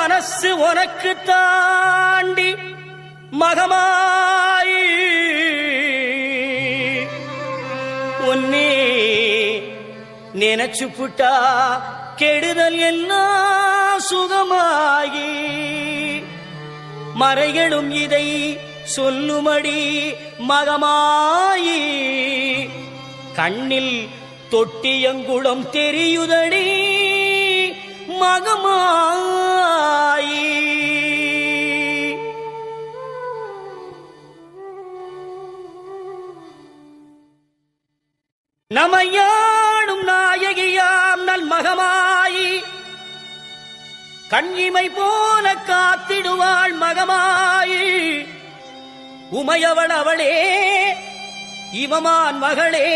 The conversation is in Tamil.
மனசு உனக்கு தாண்டி மகமாயி உன்னே நினைச்சு புட்டா கெடுதல் எல்லாம் சுகமாகி மறைகளும் இதை சொல்லுமடி மகமாயி கண்ணில் தொட்டியங்குளம் தெரியுதடி மகமாயி நமையாடும் நாயகியாம் நல் மகமாயி கண்ணிமை போல காத்திடுவாள் மகமாயி உமையவள் அவளே இவமான் மகளே